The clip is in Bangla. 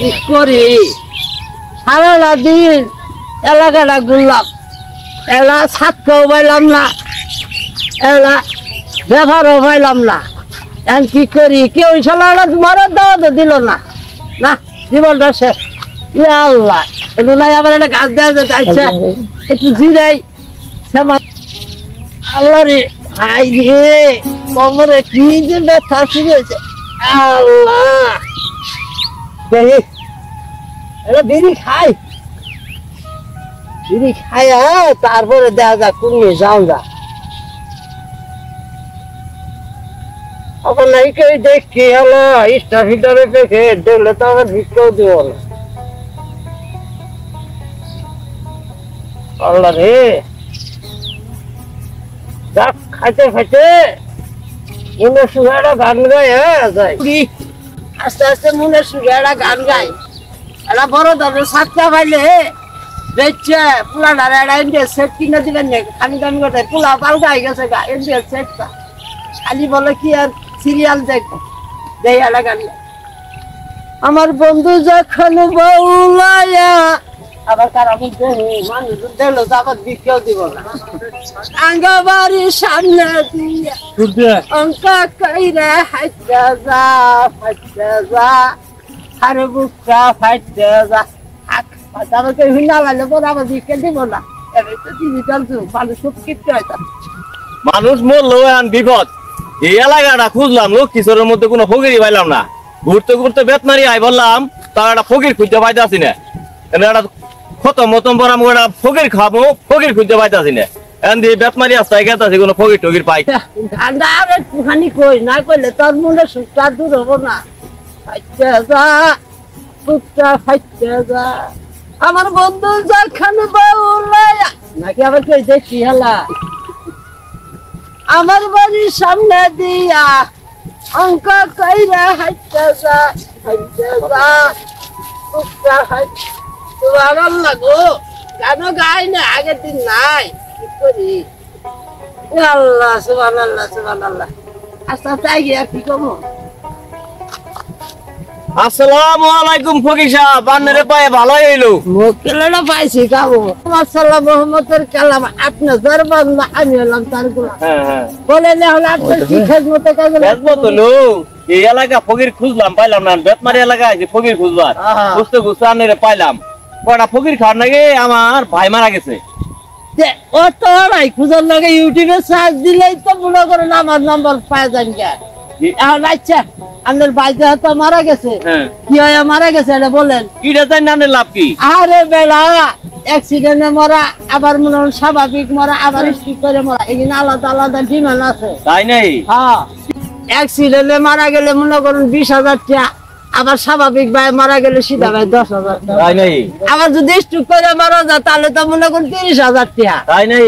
কি করি সারা দিন এলাকাটা ঘুরলাম, এলা ছাত্রও পাইলাম না, এলা ব্যাপারও পাইলাম না। এখন কি করি, কেউ সালাটা মরার দাওয়া তো দিল না, না জীবনটা শেষ। ইয়া আল্লাহ, একটু নাই আবার একটা গাছ দেওয়া যেতে আচ্ছা একটু জিরাই সেমা। আল্লাহ রে ভাই রে, কোমরে কি যে ব্যথা শুরু হয়েছে। আল্লাহ দেখি এটা বিড়ি খাই, বিড়ি খাইয়া তারপরে দেখা যাক কমিয়ে যাও যা। এখন নাই কেউ দেখি হলো ইস্টা ফিটারে দেখে দেখলে তো আমার ভিক্ষাও দিব না। আল্লাহ রে, যাক খাইতে খাইতে মনের সুখে একটা গান গাই। আস্তে আস্তে মনের সুখে একটা গান গাই। একটা বড় ধরনের সাতটা পাইলে দেখছে পোলা ধারে একটা ইন্ডিয়ার সেট কিনে দিলেন নাকি, খালি দামি কথা পোলা পাল্টা হয়ে গেছে গা ইন্ডিয়ার সেটটা। খালি বলে কি আর সিরিয়াল দেখবো, দেই একটা গান। আমার বন্ধু যখন বউলায়া, আবার তার আমি মানুষ দেখলো তো আবার বিক্রিও দিব না। আঙ্গা বাড়ির সামনে দিয়া অঙ্কা কইরে হাইটা যা, ফাইটা যা, আরে বুকটা ফাইটা যা। আমাকে হিনা লাগলে পরে আবার বিক্রি দিব না। এবার তো ডিজিটাল যুগ, মানুষ সব কিনতে হয়। মানুষ মরলো এখন বিপদ। এই এলাকাটা খুঁজলাম, লক্ষ্মীশ্বরের মধ্যে কোনো ফকিরই পাইলাম না। ঘুরতে ঘুরতে বেতনারি আই বললাম, তার একটা ফকির খুঁজতে পাইতেছি না। একটা খতম মতম পরাম একটা ফকির খাবো, ফকির খুঁজতে পাইতেছি না। এখন দিয়ে বেতমারি আসতে গেছে কোনো ফকির টকির পাই। ঠান্ডা আর একটুখানি কই না কইলে তোর মনে সুখটা দূর হবো না। ফাইতে যা, বুকটা ফাইতে যা, আমার বন্ধু যখন বউলায়া, নাকি আবার কই দেখি হেলা আমার বাড়ির সামনে দিয়া অঙ্ক কইরা হাইতে যা, হাইতে যা, বুকটা হাইতে। সুবহানাল্লাহ গো, গানও গাই না, আগের দিন নাই, কি করি। আল্লাহ সুবহানাল্লাহ সুবহানাল্লাহ। আচ্ছা তাই গিয়া কি কমো। আসসালামু আলাইকুম ফকির সাহেব, বান্নারে পায়ে ভালোই হইলো। মোকেলেটা পাইছি কাবো। মাশাআল্লাহ মুহাম্মদের কালাম, আপনি দরবার না আমি হলাম তার গোলাম। বলে না হলে আপনার কি খেদমতে কাজে খেদমত হলো। এই এলাকা ফকির খুঁজলাম, পাইলাম না। বেতমারি এলাকা আছে ফকির খুঁজবার, খুঁজতে খুঁজতে আনরে পাইলাম। কয়টা ফকির খাওয়ার নাকি আমার ভাই মারা গেছে। ও তো নাই খুঁজার লাগে ইউটিউবে সার্চ দিলেই তো মনে করেন আমার নাম্বার পাওয়া যায়। এখন আচ্ছা আপনার ভাইতে হয়তো মারা গেছে, কি হয় মারা গেছে এটা বলেন। কিটা জানি না লাভ কি? আরে বেলা অ্যাক্সিডেন্টে মরা, আবার মনে হয় স্বাভাবিক মরা, আবার স্ট্রিক করে মরা, এখানে আলাদা আলাদা ডিমান্ড আছে। তাই নাই? হ্যাঁ, অ্যাক্সিডেন্টে মারা গেলে মনে করুন 20,000 টাকা, আবার স্বাভাবিক ভাই মারা গেলে সিধা ভাই 10,000 টাকা। তাই নাই? আবার যদি স্ট্রিক করে মারা যায় তাহলে তো মনে করুন 30,000 টাকা। তাই নাই?